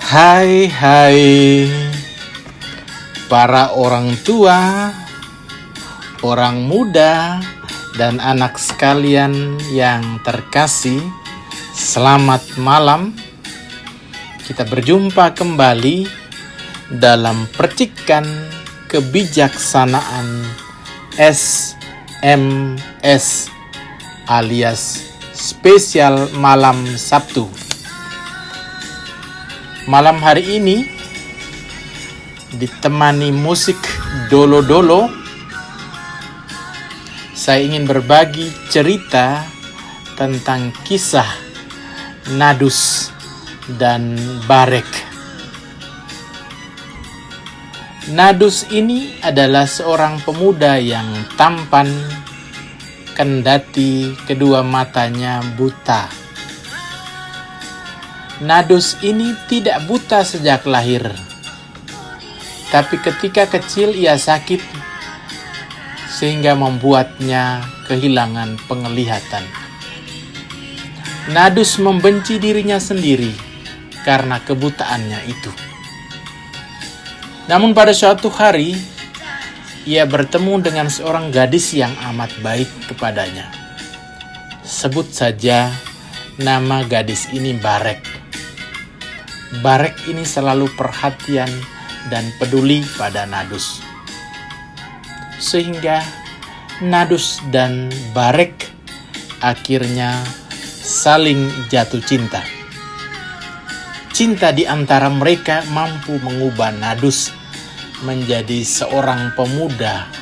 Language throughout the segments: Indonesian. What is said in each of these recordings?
Hai para orang tua, orang muda, dan anak sekalian yang terkasih. Selamat malam. Kita berjumpa kembali dalam percikan kebijaksanaan SMS alias spesial malam Sabtu. Malam hari ini ditemani musik dolo-dolo. Saya ingin berbagi cerita tentang kisah Nadus dan Barek. Nadus ini adalah seorang pemuda yang tampan, kendati kedua matanya buta. Nadus ini tidak buta sejak lahir, tapi ketika kecil ia sakit sehingga membuatnya kehilangan penglihatan. Nadus membenci dirinya sendiri karena kebutaannya itu. Namun pada suatu hari, ia bertemu dengan seorang gadis yang amat baik kepadanya. Sebut saja nama gadis ini Barek. Barek ini selalu perhatian dan peduli pada Nadus. Sehingga Nadus dan Barek akhirnya saling jatuh cinta. Cinta di antara mereka mampu mengubah Nadus menjadi seorang pemuda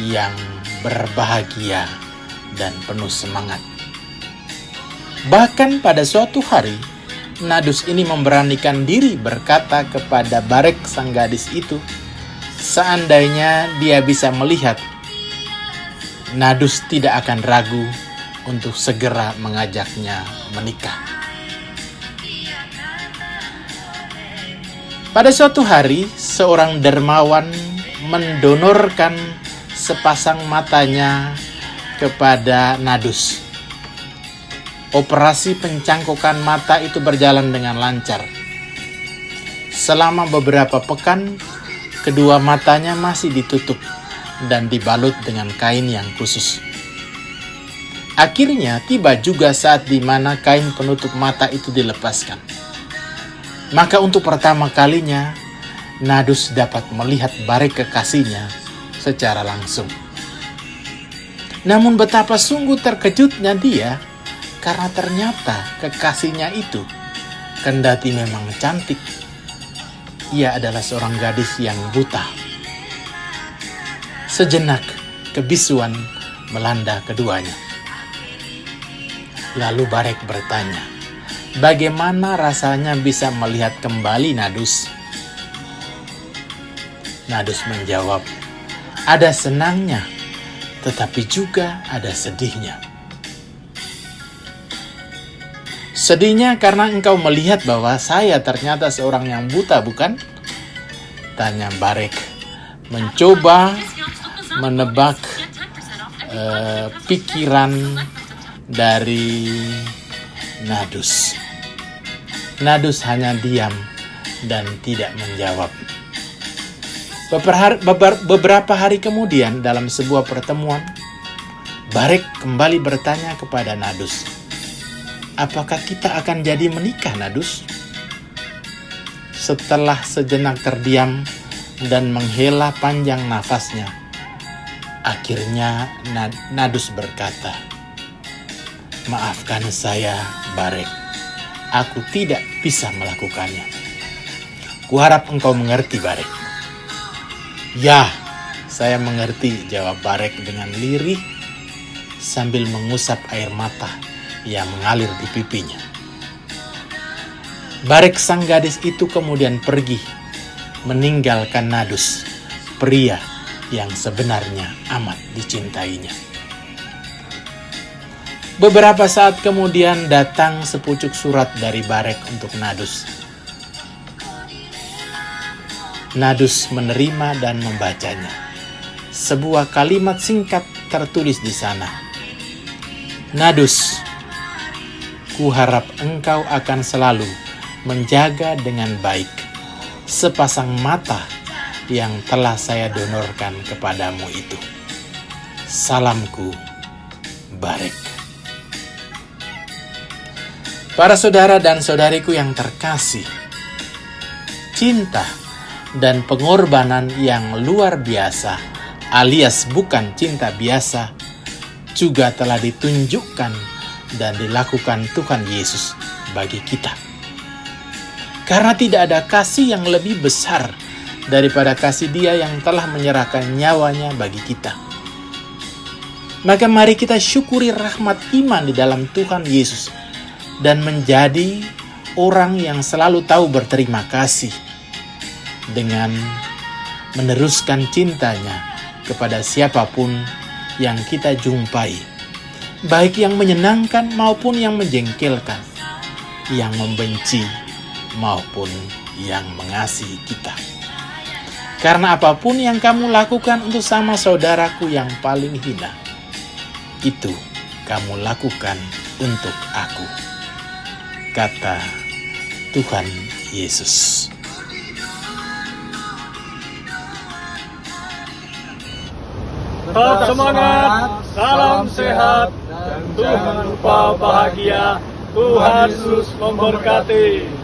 yang berbahagia dan penuh semangat. Bahkan pada suatu hari, Nadus ini memberanikan diri berkata kepada Barek sang gadis itu, seandainya dia bisa melihat, Nadus tidak akan ragu untuk segera mengajaknya menikah. Pada suatu hari, seorang dermawan mendonorkan sepasang matanya kepada Nadus. Operasi pencangkokan mata itu berjalan dengan lancar. Selama beberapa pekan, kedua matanya masih ditutup dan dibalut dengan kain yang khusus. Akhirnya tiba juga saat di mana kain penutup mata itu dilepaskan. Maka untuk pertama kalinya, Nadus dapat melihat Barek kekasihnya secara langsung. Namun betapa sungguh terkejutnya dia, karena ternyata kekasihnya itu, kendati memang cantik, ia adalah seorang gadis yang buta. Sejenak kebisuan melanda keduanya. Lalu Barek bertanya, bagaimana rasanya bisa melihat kembali Nadus? Nadus menjawab, ada senangnya, tetapi juga ada sedihnya. Sedihnya karena engkau melihat bahwa saya ternyata seorang yang buta, bukan? Tanya Barek, mencoba menebak pikiran dari Nadus. Nadus hanya diam dan tidak menjawab. Beberapa hari kemudian dalam sebuah pertemuan, Barek kembali bertanya kepada Nadus, apakah kita akan jadi menikah, Nadus? Setelah sejenak terdiam dan menghela panjang nafasnya, akhirnya Nadus berkata, maafkan saya, Barek. Aku tidak bisa melakukannya. Kuharap engkau mengerti, Barek. Ya, saya mengerti, jawab Barek dengan lirih sambil mengusap air mata yang mengalir di pipinya. Barek sang gadis itu kemudian pergi, meninggalkan Nadus, pria yang sebenarnya amat dicintainya. Beberapa saat kemudian datang sepucuk surat dari Barek untuk Nadus. Nadus menerima dan membacanya. Sebuah kalimat singkat tertulis di sana. Nadus, kuharap engkau akan selalu menjaga dengan baik sepasang mata yang telah saya donorkan kepadamu itu. Salamku, Barek. Para saudara dan saudariku yang terkasih, cinta dan pengorbanan yang luar biasa alias bukan cinta biasa juga telah ditunjukkan dan dilakukan Tuhan Yesus bagi kita. Karena tidak ada kasih yang lebih besar daripada kasih Dia yang telah menyerahkan nyawanya bagi kita. Maka mari kita syukuri rahmat iman di dalam Tuhan Yesus dan menjadi orang yang selalu tahu berterima kasih dengan meneruskan cintanya kepada siapapun yang kita jumpai, baik yang menyenangkan maupun yang menjengkelkan, yang membenci maupun yang mengasihi kita. Karena apapun yang kamu lakukan untuk sama saudaraku yang paling hina, itu kamu lakukan untuk aku, kata Tuhan Yesus. Tetap semangat, salam sehat, dan Tuhan lupa bahagia. Tuhan Yesus memberkati.